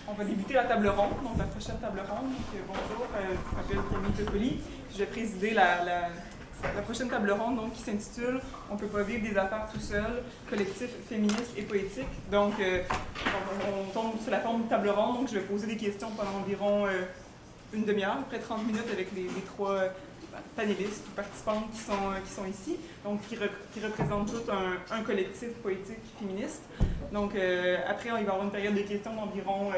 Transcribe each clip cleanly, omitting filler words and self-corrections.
On va débuter la table ronde, donc la prochaine table ronde. Donc, bonjour, je m'appelle Camille Toffoli. Je vais présider la prochaine table ronde donc, qui s'intitule « On ne peut pas vivre des affaires tout seul, collectif, féministe et poétique ». Donc, on tombe sur la forme de table ronde, donc je vais poser des questions pendant environ une demi-heure, à peu près 30 minutes avec les trois panélistes ou participantes qui sont ici, donc qui représentent tout un collectif poétique féministe. Donc après, il va y avoir une période de questions d'environ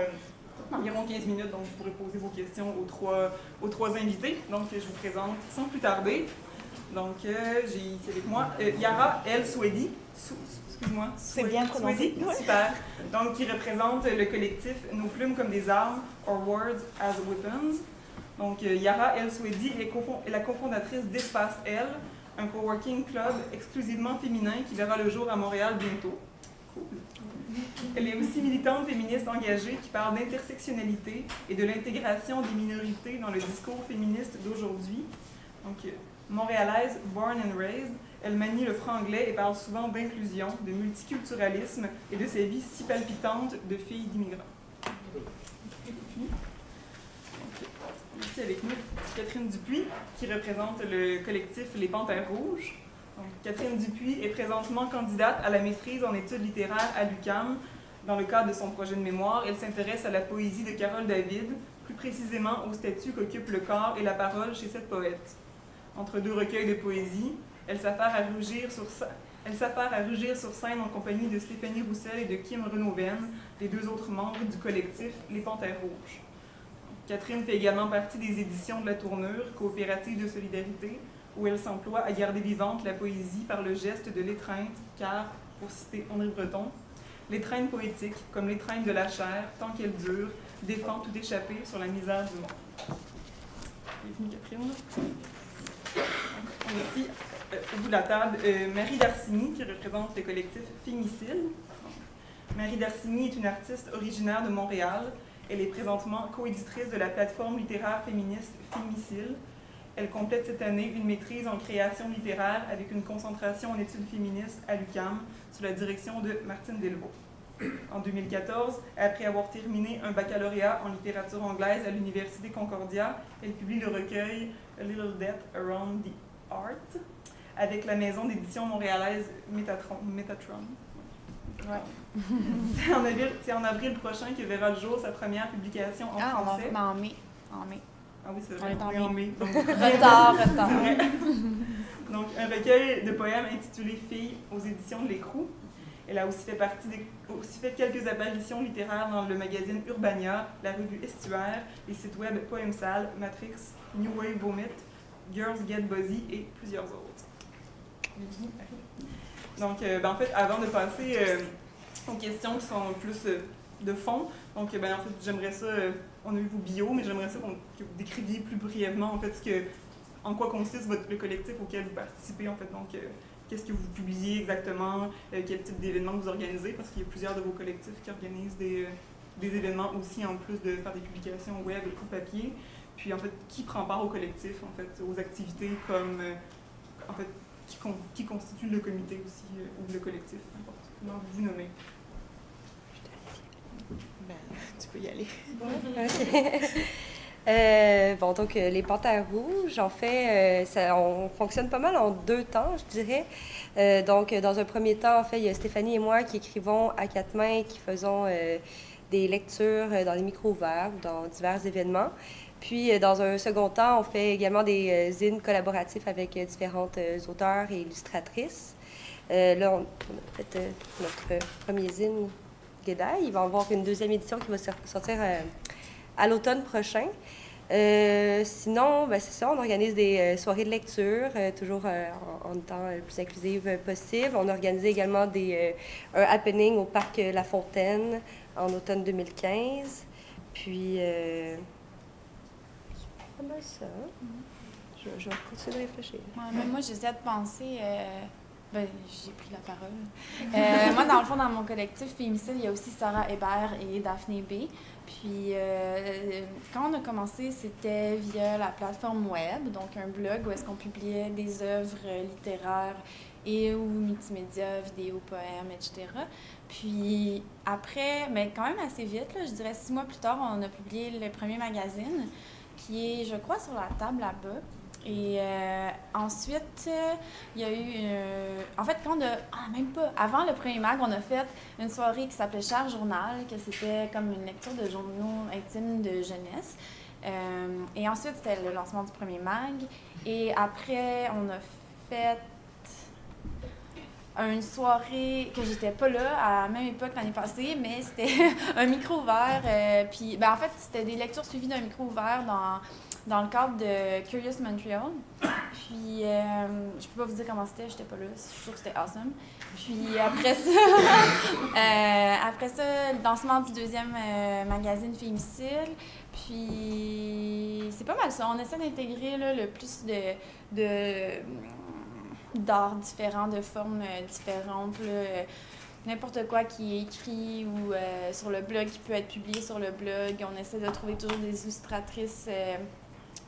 15 minutes, donc vous pourrez poser vos questions aux trois invités. Donc je vous présente sans plus tarder. Donc j'ai ici avec moi Yara El Souedi. Excuse-moi. C'est bien prononcé. Super. Donc qui représente le collectif Nos plumes comme des armes, or words as weapons. Donc, Yara El Souedi est la cofondatrice d'Espace L, un coworking club exclusivement féminin qui verra le jour à Montréal bientôt. Cool. Elle est aussi militante féministe engagée qui parle d'intersectionnalité et de l'intégration des minorités dans le discours féministe d'aujourd'hui. Donc, montréalaise, born and raised, elle manie le franc-anglais et parle souvent d'inclusion, de multiculturalisme et de sa vie si palpitante de fille d'immigrants. Ici avec nous, Catherine Dupuis, qui représente le collectif Les Panthères Rouges. Donc, Catherine Dupuis est présentement candidate à la maîtrise en études littéraires à l'UQAM. Dans le cadre de son projet de mémoire, elle s'intéresse à la poésie de Carole David, plus précisément au statut qu'occupe le corps et la parole chez cette poète. Entre deux recueils de poésie, elle s'affaire à rugir sur scène en compagnie de Stéphanie Roussel et de Kim Renoven, les deux autres membres du collectif Les Panthères Rouges. Catherine fait également partie des éditions de La Tournure, coopérative de solidarité, où elle s'emploie à garder vivante la poésie par le geste de l'étreinte, car, pour citer André Breton, l'étreinte poétique, comme l'étreinte de la chair, tant qu'elle dure, défend tout échappé sur la misère du monde. Bienvenue, Catherine. On est ici, au bout de la table, Marie Darcigny, qui représente le collectif Fémicile. Marie Darcigny est une artiste originaire de Montréal. Elle est présentement coéditrice de la plateforme littéraire féministe Fémicile. Elle complète cette année une maîtrise en création littéraire avec une concentration en études féministes à l'UQAM sous la direction de Martine Delvaux. En 2014, après avoir terminé un baccalauréat en littérature anglaise à l'Université Concordia, elle publie le recueil A Little Death Around the Art avec la maison d'édition montréalaise Métatron. Ouais. C'est en avril prochain que verra le jour sa première publication en français. En mai. Ah oui, c'est vrai. On est en mai. Donc, retard. Vrai. Donc, un recueil de poèmes intitulé Filles aux éditions de l'Écrou. Elle a aussi fait quelques apparitions littéraires dans le magazine Urbania, la revue Estuaire, les sites web Poemsal, Matrix, New Wave Vomit, Girls Get Buzzy et plusieurs autres. Donc, en fait, avant de passer aux questions qui sont plus de fond, donc, en fait, j'aimerais ça, on a eu vos bios, mais j'aimerais ça que vous décriviez plus brièvement, en fait, en quoi consiste le collectif auquel vous participez, en fait. Donc, qu'est-ce que vous publiez exactement, quel type d'événements vous organisez, parce qu'il y a plusieurs de vos collectifs qui organisent des événements aussi, en plus de faire des publications web ou papier. Puis, en fait, qui prend part au collectif, en fait, aux activités comme, en fait, qui constitue le comité aussi, ou le collectif, n'importe comment vous nommez. Ben, tu peux y aller. Okay. Bon, donc, les Panthères Rouges, en fait, on fonctionne pas mal en deux temps, je dirais. Donc, dans un premier temps, en fait, il y a Stéphanie et moi qui écrivons à quatre mains, qui faisons des lectures dans les micros ouverts ou dans divers événements. Puis, dans un second temps, on fait également des zines collaboratifs avec différentes auteurs et illustratrices. Là, on a fait notre premier zine, Guédaille. Il va y avoir une deuxième édition qui va sortir à l'automne prochain. Sinon, ben, c'est ça, on organise des soirées de lecture, toujours en étant le plus inclusive possible. On a organisé également un happening au parc La Fontaine en automne 2015. Puis... c'est pas mal ça. Je vais continuer de réfléchir. Moi, j'essaie de penser... j'ai pris la parole. Moi, dans le fond, dans mon collectif Fémicile, il y a aussi Sarah Hébert et Daphné B. Puis, quand on a commencé, c'était via la plateforme web, donc un blog où est-ce qu'on publiait des œuvres littéraires et ou multimédia, vidéos, poèmes, etc. Puis après, mais quand même assez vite, là, je dirais 6 mois plus tard, on a publié le premier magazine, qui est, je crois, sur la table là-bas. Et ensuite, il y a eu... en fait, quand on a... Ah, même pas. Avant le premier mag, on a fait une soirée qui s'appelait Cher Journal, que c'était comme une lecture de journaux intimes de jeunesse. Et ensuite, c'était le lancement du premier mag. Et après, on a fait une soirée que j'étais pas là à la même époque l'année passée, mais c'était un micro ouvert. Puis, ben, en fait, c'était des lectures suivies d'un micro ouvert dans le cadre de Curious Montreal. Puis, je peux pas vous dire comment c'était, j'étais pas là, je suis sûre que c'était awesome. Puis après ça, le lancement du deuxième magazine Fémicile. Puis, c'est pas mal ça. On essaie d'intégrer là, le plus d'arts différents, de formes différentes. Là, n'importe quoi qui est écrit ou sur le blog, qui peut être publié sur le blog. On essaie de trouver toujours des illustratrices,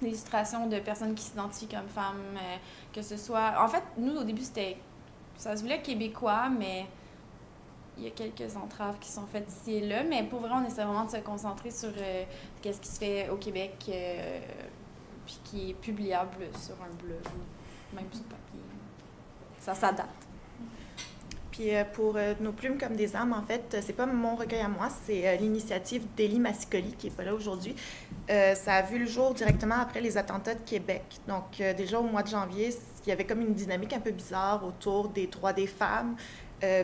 des illustrations de personnes qui s'identifient comme femmes, que ce soit... En fait, nous, au début, ça se voulait québécois, mais il y a quelques entraves qui sont faites ici et là. Mais pour vrai, on essaie vraiment de se concentrer sur qu'est-ce qui se fait au Québec, puis qui est publiable sur un blog ou même sur papier. Ça s'adapte. Puis pour Nos plumes comme des âmes, en fait, c'est pas mon recueil à moi, c'est l'initiative d'Élie Massicoli, qui n'est pas là aujourd'hui. Ça a vu le jour directement après les attentats de Québec. Donc, déjà au mois de janvier, il y avait comme une dynamique un peu bizarre autour des droits des femmes.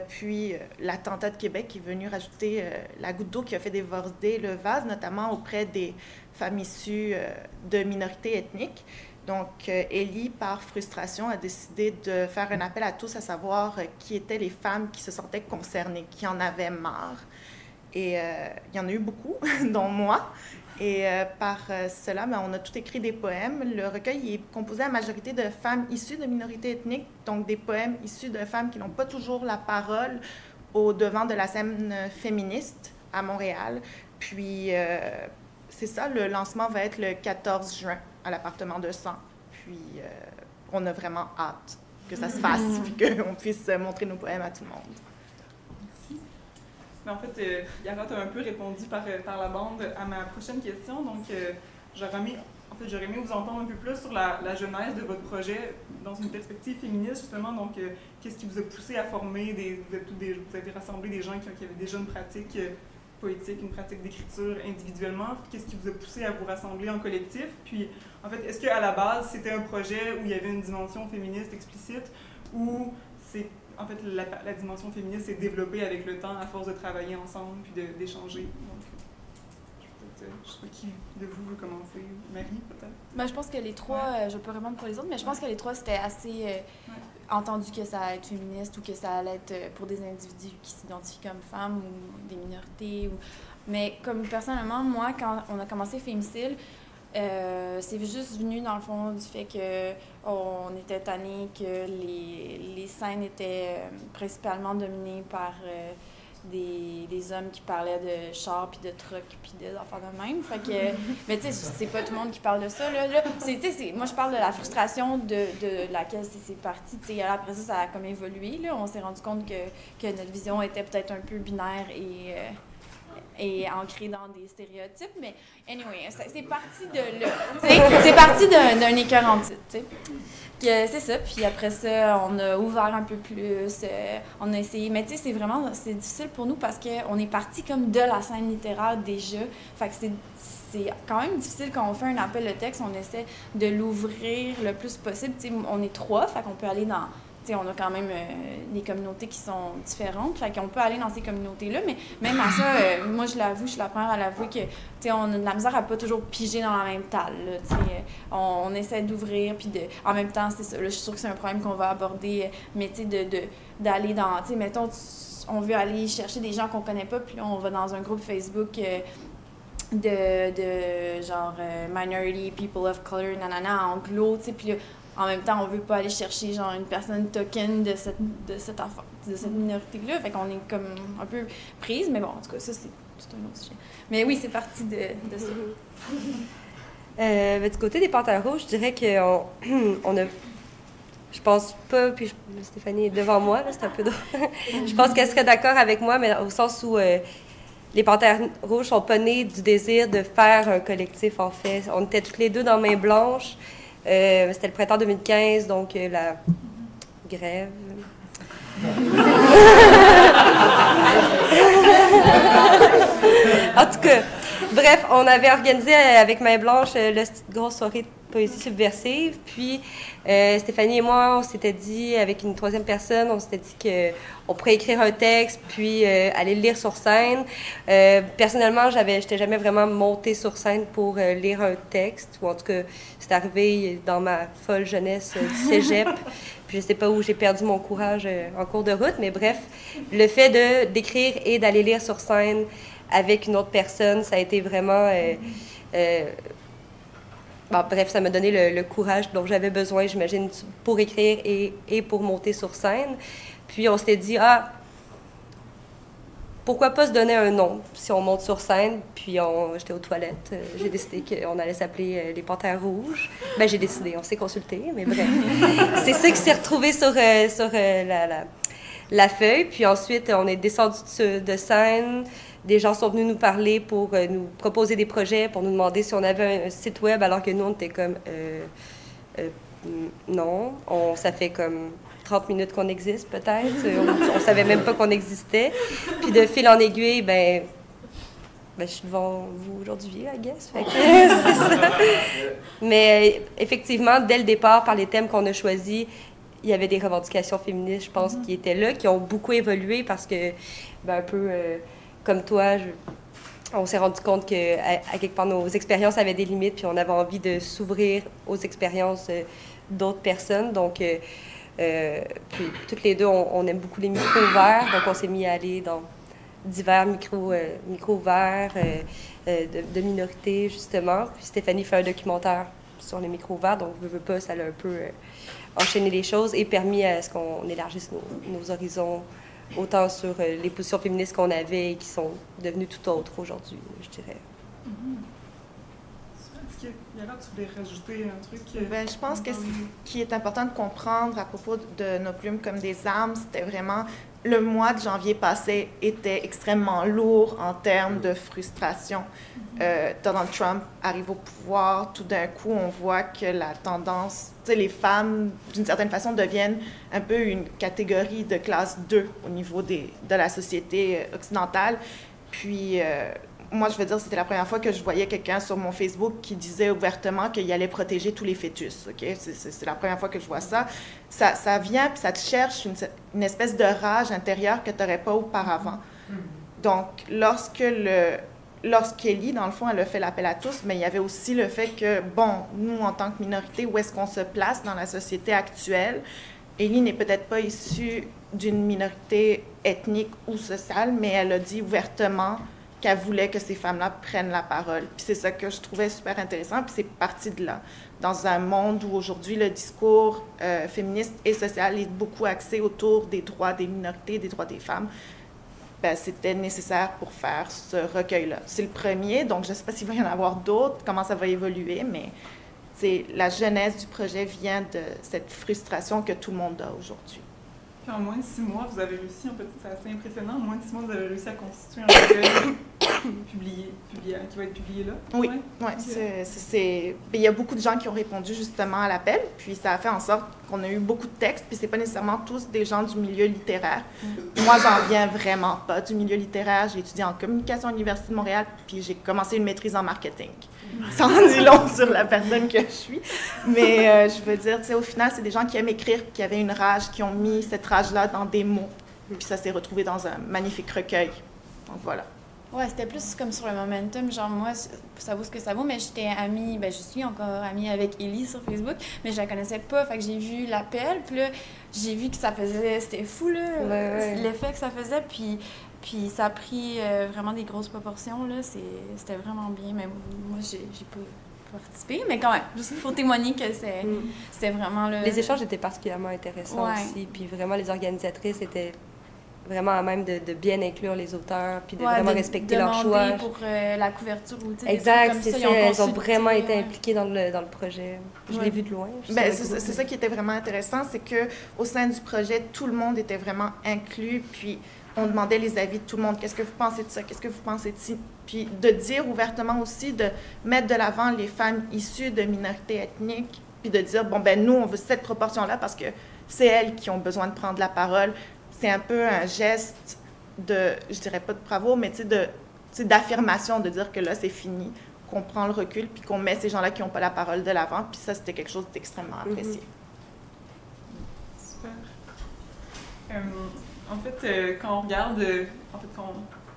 Puis l'attentat de Québec est venu rajouter la goutte d'eau qui a fait déborder le vase, notamment auprès des femmes issues de minorités ethniques. Donc, Élie, par frustration, a décidé de faire un appel à tous à savoir qui étaient les femmes qui se sentaient concernées, qui en avaient marre. Et il y en a eu beaucoup, dont moi. Et par cela, on a tout écrit des poèmes. Le recueil est composé à majorité de femmes issues de minorités ethniques, donc des poèmes issus de femmes qui n'ont pas toujours la parole au devant de la scène féministe à Montréal. Puis, c'est ça, le lancement va être le 14 juin à l'appartement de 100. Puis, on a vraiment hâte que ça se fasse, puis qu'on puisse montrer nos poèmes à tout le monde. Merci. Mais en fait, Yara t'a un peu répondu par la bande à ma prochaine question. Donc, j'aurais aimé vous entendre un peu plus sur la genèse de votre projet dans une perspective féministe, justement. Donc, qu'est-ce qui vous a poussé à former vous avez rassemblé des gens qui avaient déjà une pratique poétique, une pratique d'écriture individuellement. Qu'est-ce qui vous a poussé à vous rassembler en collectif? Puis, en fait, est-ce qu'à la base, c'était un projet où il y avait une dimension féministe explicite ou c'est, en fait, la dimension féministe s'est développée avec le temps à force de travailler ensemble puis d'échanger? Donc, je ne sais pas qui de vous veut commencer. Marie, peut-être? Ben, je pense que les trois, je peux répondre pour les autres, mais je pense que les trois, c'était assez entendu que ça allait être féministe ou que ça allait être pour des individus qui s'identifient comme femmes ou des minorités. Mais comme personnellement, moi, quand on a commencé Fémicile, c'est juste venu dans le fond du fait qu'on était tannés que les scènes étaient principalement dominées par des hommes qui parlaient de chars puis de trucks puis des affaires de même. Fait que, mais tu sais, c'est pas tout le monde qui parle de ça. Là. Moi, je parle de la frustration de laquelle c'est parti. T'sais, après ça a comme évolué. Là. On s'est rendu compte que notre vision était peut-être un peu binaire et ancrée dans des stéréotypes. Mais anyway, c'est parti de là. C'est parti d'un écœur en titre, tu sais. C'est ça, puis après ça, on a ouvert un peu plus, on a essayé, mais tu sais, c'est difficile pour nous parce qu'on est parti comme de la scène littéraire déjà, fait que c'est quand même difficile quand on fait un appel de texte, on essaie de l'ouvrir le plus possible, tu sais, on est 3, fait qu'on peut aller dans... On a quand même des communautés qui sont différentes, fait qu'on peut aller dans ces communautés-là, mais même à ça, moi je l'avoue, je suis la première à l'avouer que on a de la misère à pas toujours piger dans la même talle. Là, on essaie d'ouvrir, puis en même temps, c'est ça, là, je suis sûre que c'est un problème qu'on va aborder, mais d'aller dans, mettons, on veut aller chercher des gens qu'on connaît pas, puis on va dans un groupe Facebook de genre Minority People of Color, nanana, anglo, tu sais, puis en même temps, on veut pas aller chercher genre une personne token de cette minorité-là. Fait qu'on est comme un peu prise, mais bon, en tout cas, ça, c'est un autre sujet. Mais oui, c'est parti de ça. Du côté des Panthères rouges, je dirais qu'on on a je pense pas, puis Stéphanie est devant moi, là, c'est un peu drôle. Je pense qu'elle serait d'accord avec moi, mais au sens où les Panthères Rouges sont pas nés du désir de faire un collectif, en fait. On était toutes les deux dans Main Blanche. C'était le printemps 2015, donc la grève. En tout cas, bref, on avait organisé avec Main Blanche la grosse soirée de poésie subversive. Puis Stéphanie et moi, on s'était dit, avec une troisième personne, on s'était dit qu'on pourrait écrire un texte, puis aller le lire sur scène. Personnellement, j'étais jamais vraiment montée sur scène pour lire un texte, ou en tout cas, c'est arrivé dans ma folle jeunesse du cégep. Puis je sais pas où j'ai perdu mon courage en cours de route, mais bref, le fait d'écrire et d'aller lire sur scène avec une autre personne, ça a été vraiment... bon, bref, ça m'a donné le courage dont j'avais besoin, j'imagine, pour écrire et pour monter sur scène. Puis on s'était dit, pourquoi pas se donner un nom si on monte sur scène? Puis j'étais aux toilettes, j'ai décidé qu'on allait s'appeler les Panthères Rouges. Ben j'ai décidé, on s'est consulté, mais bref. C'est ça qui s'est retrouvé sur la feuille. Puis ensuite, on est descendu de scène. Des gens sont venus nous parler pour nous proposer des projets, pour nous demander si on avait un site web, alors que nous, on était comme non. Ça fait comme 30 minutes qu'on existe, peut-être. On savait même pas qu'on existait. Puis de fil en aiguille, ben je suis devant vous aujourd'hui, I guess. Fait que, c'est ça. Mais effectivement, dès le départ, par les thèmes qu'on a choisis, il y avait des revendications féministes, je pense, qui étaient là, qui ont beaucoup évolué parce que, un peu comme toi, on s'est rendu compte qu'à quelque part, nos expériences avaient des limites, puis on avait envie de s'ouvrir aux expériences d'autres personnes. Donc, puis toutes les deux, on aime beaucoup les micros ouverts, donc on s'est mis à aller dans divers micros ouverts de minorités, justement. Puis Stéphanie fait un documentaire sur les micros ouverts, donc veut pas, ça l'a un peu enchaîné les choses et permis à ce qu'on élargisse nos horizons, autant sur les positions féministes qu'on avait et qui sont devenues tout autres aujourd'hui, je dirais. Est-ce qu'il y a là, tu voulais rajouter un truc? Je pense que ce qui est important de comprendre à propos de nos plumes comme des armes, c'était vraiment le mois de janvier passé était extrêmement lourd en termes de frustration. Donald Trump arrive au pouvoir, tout d'un coup, on voit que la tendance, tu sais, les femmes, d'une certaine façon, deviennent un peu une catégorie de classe 2 au niveau de la société occidentale. Puis, moi, je veux dire, c'était la première fois que je voyais quelqu'un sur mon Facebook qui disait ouvertement qu'il allait protéger tous les fœtus, OK? C'est la première fois que je vois ça. Ça vient, puis ça te cherche une espèce de rage intérieure que tu n'aurais pas auparavant. Donc, lorsqu'Ellie, dans le fond, elle a fait l'appel à tous, mais il y avait aussi le fait que, bon, nous, en tant que minorité, où est-ce qu'on se place dans la société actuelle? Ellie n'est peut-être pas issue d'une minorité ethnique ou sociale, mais elle a dit ouvertement qu'elle voulait que ces femmes-là prennent la parole. Puis c'est ça que je trouvais super intéressant, puis c'est parti de là. Dans un monde où aujourd'hui le discours féministe et social est beaucoup axé autour des droits des minorités, des droits des femmes, c'était nécessaire pour faire ce recueil-là. C'est le premier, donc je ne sais pas s'il va y en avoir d'autres, comment ça va évoluer, mais la genèse du projet vient de cette frustration que tout le monde a aujourd'hui. Puis en moins de 6 mois, vous avez réussi, en fait, c'est assez impressionnant, en moins de 6 mois, vous avez réussi à constituer un recueil qui va être publié là. Oui, ouais, il y a beaucoup de gens qui ont répondu justement à l'appel, puis ça a fait en sorte qu'on a eu beaucoup de textes, puis c'est pas nécessairement tous des gens du milieu littéraire. Moi, j'en viens vraiment pas du milieu littéraire. J'ai étudié en communication à l'Université de Montréal, puis j'ai commencé une maîtrise en marketing. Ça en dit long sur la personne que je suis. Mais je veux dire, au final, c'est des gens qui aiment écrire, qui avaient une rage, qui ont mis cette rage-là dans des mots. Puis ça s'est retrouvé dans un magnifique recueil. Donc voilà. Ouais, c'était plus comme sur le momentum. Genre, moi, ça vaut ce que ça vaut, mais j'étais amie, je suis encore amie avec Ellie sur Facebook, mais je la connaissais pas. Fait que j'ai vu l'appel, puis là, j'ai vu que ça faisait. C'était fou, là, l'effet que ça faisait. Puis ça a pris vraiment des grosses proportions, là. C'était vraiment bien. Mais moi, j'ai pas participé, mais quand même, juste pour témoigner que c'était vraiment... Les échanges étaient particulièrement intéressants aussi. Puis vraiment, les organisatrices étaient vraiment à même de bien inclure les auteurs, puis de Ouais, vraiment respecter leur choix. demander pour la couverture ou, tu sais, des Exact, trucs comme c'est ça, ils ont elles ont consulté, vraiment été ouais. impliquées dans le projet. Je Ouais. l'ai vu de loin. Ben, c'est ça qui était vraiment intéressant, c'est que au sein du projet, tout le monde était vraiment inclus, puis on demandait les avis de tout le monde. Qu'est-ce que vous pensez de ça? Qu'est-ce que vous pensez de ci? Puis de dire ouvertement aussi, de mettre de l'avant les femmes issues de minorités ethniques, puis de dire, bon, ben nous, on veut cette proportion-là parce que c'est elles qui ont besoin de prendre la parole. C'est un peu un geste de, je dirais pas de bravo, mais tu sais, d'affirmation, de dire que là, c'est fini, qu'on prend le recul, puis qu'on met ces gens-là qui n'ont pas la parole de l'avant. Puis ça, c'était quelque chose d'extrêmement apprécié. Super. En fait, quand on regarde,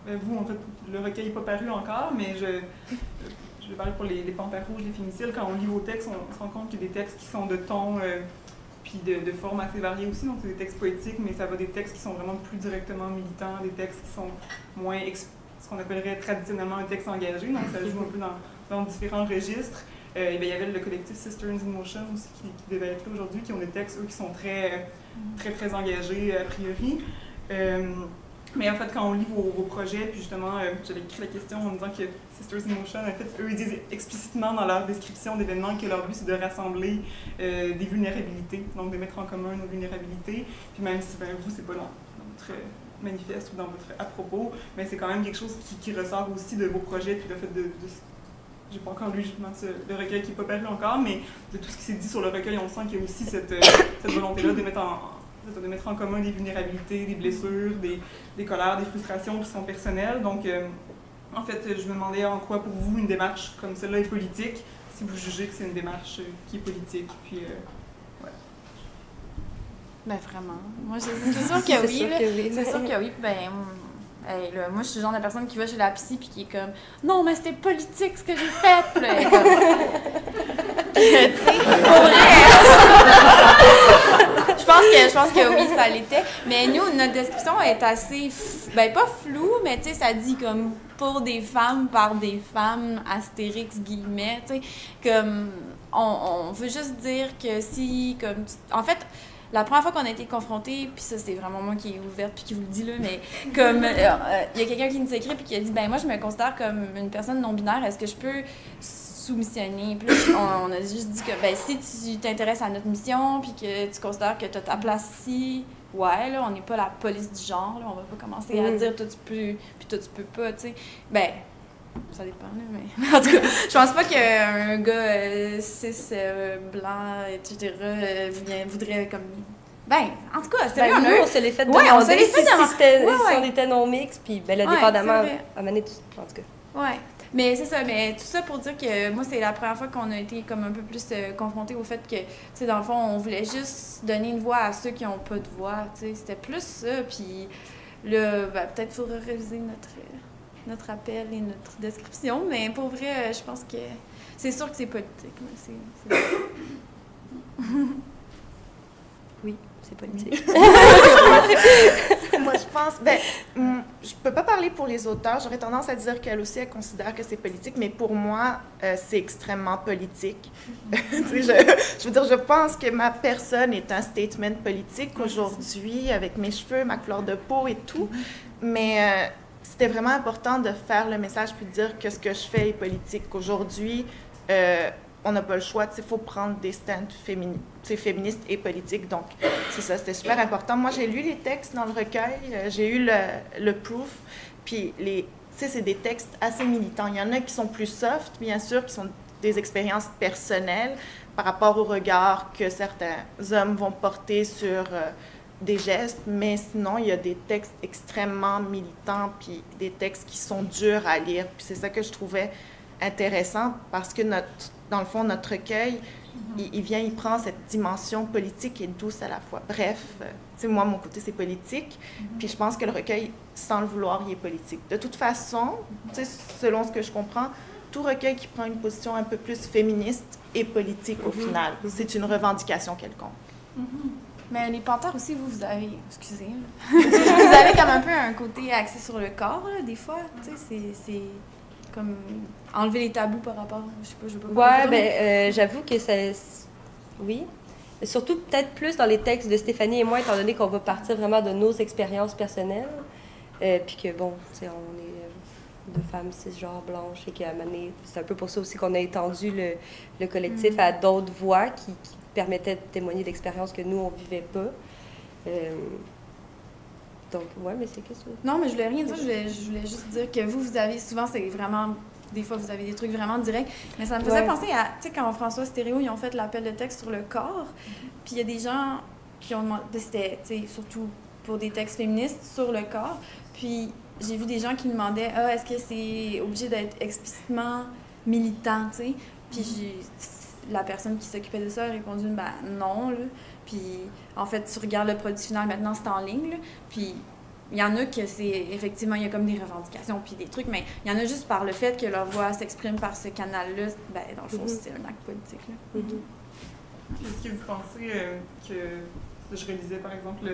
vous, en fait, le recueil n'est pas paru encore, mais je vais parler pour les Panthères rouges, les Féminicides. Quand on lit vos textes, on se rend compte qu'il y a des textes qui sont de ton, puis de formes assez variées aussi. Donc, c'est des textes poétiques, mais ça va des textes qui sont vraiment plus directement militants, des textes qui sont moins, ce qu'on appellerait traditionnellement un texte engagé. Donc, ça joue un peu dans différents registres. Et bien, il y avait le collectif Sisters in Motion aussi qui devait être là aujourd'hui, qui ont des textes, eux, qui sont très engagés a priori. Mais en fait, quand on lit vos projets, puis justement, j'avais écrit la question en me disant que Sisters in Motion, en fait, eux, ils disent explicitement dans leur description d'événements que leur but, c'est de rassembler des vulnérabilités, donc de mettre en commun nos vulnérabilités. Puis même si vous, c'est pas dans votre manifeste ou dans votre à propos, mais c'est quand même quelque chose qui ressort aussi de vos projets, puis le fait de j'ai pas encore lu justement le recueil qui n'est pas paru encore, mais de tout ce qui s'est dit sur le recueil, on sent qu'il y a aussi cette volonté-là de mettre en commun des vulnérabilités, des blessures, des colères, des frustrations qui sont personnelles. Donc, en fait, je me demandais en quoi pour vous une démarche comme celle-là est politique, si vous jugez que c'est une démarche qui est politique. Puis, ouais. Ben vraiment. Moi, c'est sûr que oui. C'est sûr que oui. Ben, hey, là, moi, je suis le genre de personne qui va chez la psy puis qui est comme « Non, mais c'était politique ce que j'ai fait! » Puis là, elle est comme... tu sais, pour vrai! Je pense que oui, ça l'était. Mais nous, notre description est assez, ben pas floue, mais tu sais, ça dit comme « pour des femmes, par des femmes », astérix, guillemets, tu sais, comme on veut juste dire que si, comme, en fait, la première fois qu'on a été confrontés, puis ça, c'est vraiment moi qui est ouverte puis qui vous le dis là, mais comme il y a quelqu'un qui nous écrit puis qui a dit, ben moi, je me considère comme une personne non-binaire, est-ce que je peux soumissionner? Puis là, on a juste dit que, ben si tu t'intéresses à notre mission puis que tu considères que tu as ta place ici, ouais, là, on n'est pas la police du genre, là, on va pas commencer à dire, toi, tu peux, puis toi, tu peux pas, tu sais. Ben, ça dépend, là, mais... En tout cas, je pense pas qu'un gars cis, blanc, etc., voudrait comme... Ben, en tout cas, c'est ben, nous, on se l'est fait demander on se l'est fait si on était non-mix, puis ben là, dépendamment, à mener tout, en tout cas. Ouais. Mais c'est ça, mais tout ça pour dire que moi, c'est la première fois qu'on a été comme un peu plus confrontés au fait que, tu sais, dans le fond, on voulait juste donner une voix à ceux qui n'ont pas de voix, tu sais, c'était plus ça, puis là, ben, peut-être qu'il faudra réviser notre appel et notre description, mais pour vrai, je pense que c'est sûr que c'est politique, mais c'est... Oui, c'est politique. Moi, je pense... Ben, je peux pas parler pour les auteurs. J'aurais tendance à dire qu'elle aussi, elle considère que c'est politique, mais pour moi, c'est extrêmement politique. Je veux dire, je pense que ma personne est un statement politique aujourd'hui, avec mes cheveux, ma couleur de peau et tout, mais c'était vraiment important de faire le message puis de dire que ce que je fais est politique. Aujourd'hui, on n'a pas le choix, il faut prendre des stands féministes et politiques, donc c'est ça, c'était super important. Moi, j'ai lu les textes dans le recueil, j'ai eu le proof, puis c'est des textes assez militants. Il y en a qui sont plus soft, bien sûr, qui sont des expériences personnelles par rapport au regard que certains hommes vont porter sur des gestes, mais sinon, il y a des textes extrêmement militants, puis des textes qui sont durs à lire, puis c'est ça que je trouvais intéressant, parce que dans le fond, notre recueil, il prend cette dimension politique et douce à la fois. Bref, tu sais, moi, mon côté, c'est politique, puis je pense que le recueil, sans le vouloir, il est politique. De toute façon, tu sais, selon ce que je comprends, tout recueil qui prend une position un peu plus féministe est politique au final. C'est une revendication quelconque. Mais les Panthères aussi, vous avez... Excusez. Vous avez comme un peu un côté axé sur le corps, là, des fois. Tu sais, c'est comme enlever les tabous par rapport... Je sais pas, je veux pas... Ouais, ben j'avoue que ça... Oui. surtout peut-être plus dans les textes de Stéphanie et moi, étant donné qu'on va partir vraiment de nos expériences personnelles. Puis que, bon, tu sais, on est deux femmes cisgenres blanches et qu'à un moment donné, c'est un peu pour ça aussi qu'on a étendu le collectif à d'autres voix qui permettaient de témoigner d'expériences que nous, on vivait pas. Donc, ouais, mais c'est qu'est-ce que... Non, mais je voulais rien dire, je voulais juste dire que vous avez, souvent, c'est vraiment... Des fois, vous avez des trucs vraiment directs. Mais ça me faisait penser à, tu sais, quand François Stéréo, ils ont fait l'appel de texte sur le corps, puis il y a des gens qui ont demandé, c'était, tu sais, surtout pour des textes féministes sur le corps, puis j'ai vu des gens qui demandaient, est-ce que c'est obligé d'être explicitement militant, tu sais? Puis la personne qui s'occupait de ça a répondu, ben non, là. Puis en fait, tu regardes le produit final, maintenant c'est en ligne, là. Puis il y en a que c'est, effectivement, il y a comme des revendications puis des trucs, mais il y en a juste par le fait que leur voix s'exprime par ce canal-là, ben dans le fond, c'est un acte politique, là. Est-ce que vous pensez que, je réalisais par exemple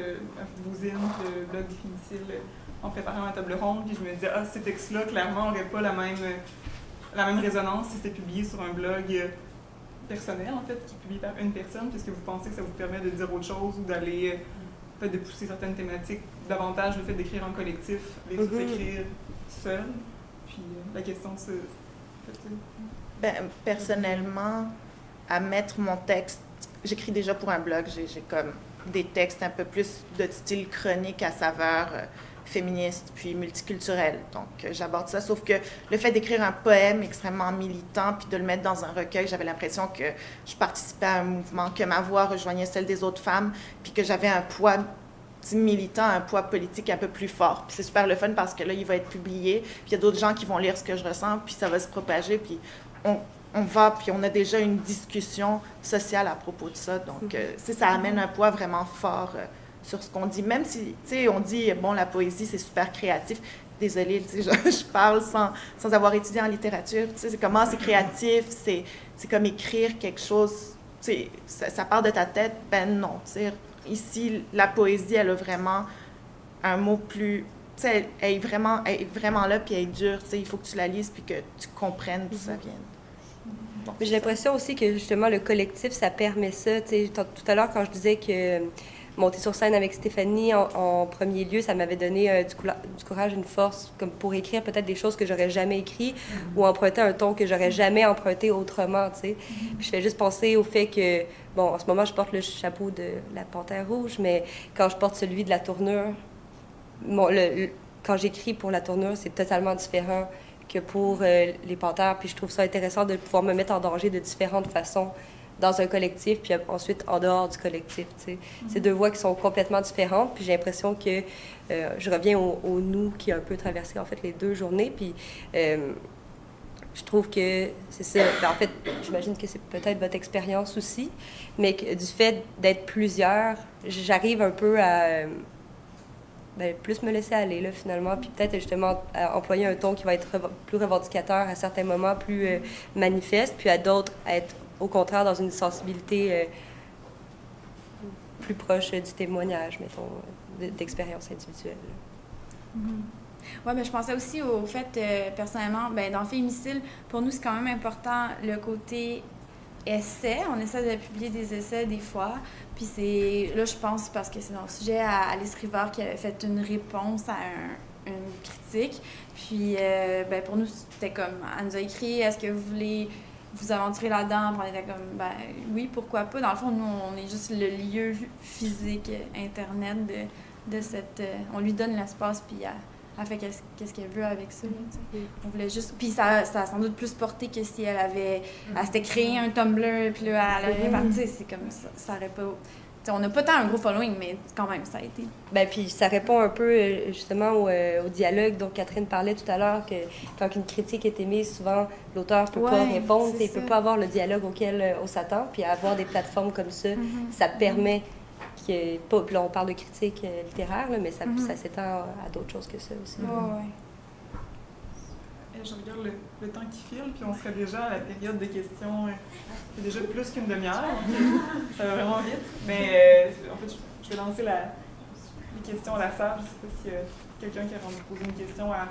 vos hymnes, le blog Difficile, en préparant ma table ronde, puis je me disais, ces textes-là, clairement, n'auraient pas la même résonance si c'était publié sur un blog personnel, en fait, qui est publié par une personne. Est-ce que vous pensez que ça vous permet de dire autre chose ou d'aller... fait de pousser certaines thématiques, davantage le fait d'écrire en collectif, versus écrire seul. Puis la question se... Personnellement, à mettre mon texte, j'écris déjà pour un blog, j'ai comme des textes un peu plus de style chronique à saveur féministe puis multiculturelle. Donc, j'aborde ça, sauf que le fait d'écrire un poème extrêmement militant puis de le mettre dans un recueil, j'avais l'impression que je participais à un mouvement, que ma voix rejoignait celle des autres femmes, puis que j'avais un poids militant, un poids politique un peu plus fort. Puis c'est super le fun parce que là, il va être publié, puis il y a d'autres gens qui vont lire ce que je ressens, puis ça va se propager, puis puis on a déjà une discussion sociale à propos de ça. Donc, ça amène un poids vraiment fort sur ce qu'on dit. Même si, tu sais, on dit, bon, la poésie, c'est super créatif. Désolée, tu sais, je parle sans avoir étudié en littérature. Tu sais, c'est comment c'est créatif, c'est comme écrire quelque chose, tu sais, ça part de ta tête. Ben non, tu sais, ici, la poésie, elle a vraiment un mot plus... Tu sais, elle est vraiment là, puis elle est dure. Tu sais, il faut que tu la lises, puis que tu comprennes d'où ça vient. Bon, j'ai l'impression aussi que, justement, le collectif, ça permet ça. Tu sais, tout à l'heure, quand je disais que monter sur scène avec Stéphanie, en premier lieu, ça m'avait donné du courage, une force, comme pour écrire peut-être des choses que j'aurais jamais écrites ou emprunter un ton que j'aurais jamais emprunté autrement, tu sais. Puis je fais juste penser au fait que, bon, en ce moment, je porte le chapeau de la Panthère rouge, mais quand je porte celui de la Tournure, quand j'écris pour la Tournure, c'est totalement différent que pour les Panthères. Puis je trouve ça intéressant de pouvoir me mettre en danger de différentes façons dans un collectif, puis ensuite en dehors du collectif, tu sais. C'est deux voies qui sont complètement différentes, puis j'ai l'impression que je reviens au nous qui a un peu traversé, en fait, les deux journées, puis je trouve que c'est ça. Ben, en fait, j'imagine que c'est peut-être votre expérience aussi, mais que, du fait d'être plusieurs, j'arrive un peu à plus me laisser aller, là, finalement, puis peut-être justement employer un ton qui va être plus revendicateur à certains moments, plus manifeste, puis à d'autres être au contraire dans une sensibilité plus proche du témoignage, mettons, d'expérience individuelle. Oui, mais je pensais aussi au fait, personnellement, dans Fémicile, pour nous, c'est quand même important le côté essai. On essaie de publier des essais des fois. Puis c'est, là, je pense, parce que c'est dans le sujet à Alice Rivard qui avait fait une réponse à une critique. Puis, pour nous, c'était comme, elle nous a écrit, est-ce que vous voulez vous aventurer là-dedans? Puis on était comme, oui, pourquoi pas. Dans le fond, nous, on est juste le lieu physique, Internet de cette... on lui donne l'espace, puis elle fait qu'est-ce qu'elle veut avec ça. Là, on voulait juste... Puis ça a sans doute plus porté que si elle s'était créé un Tumblr, puis là, elle avait réparti. C'est comme ça aurait pas... T'sais, on n'a pas tant un gros following, mais quand même, ça a été. Puis ça répond un peu, justement, au dialogue dont Catherine parlait tout à l'heure, que quand une critique est émise, souvent, l'auteur ne peut pas répondre, il ne peut pas avoir le dialogue auquel on s'attend, puis avoir des plateformes comme ça, ça permet... Là, on parle de critique littéraire, là, mais ça s'étend à d'autres choses que ça aussi. Je regarde le temps qui file, puis on serait déjà à la période de questions. C'est déjà plus qu'une demi-heure, donc ça va vraiment vite. Mais en fait, je vais lancer les questions à la salle. Je ne sais pas s'il y a quelqu'un qui a envie de poser une question à...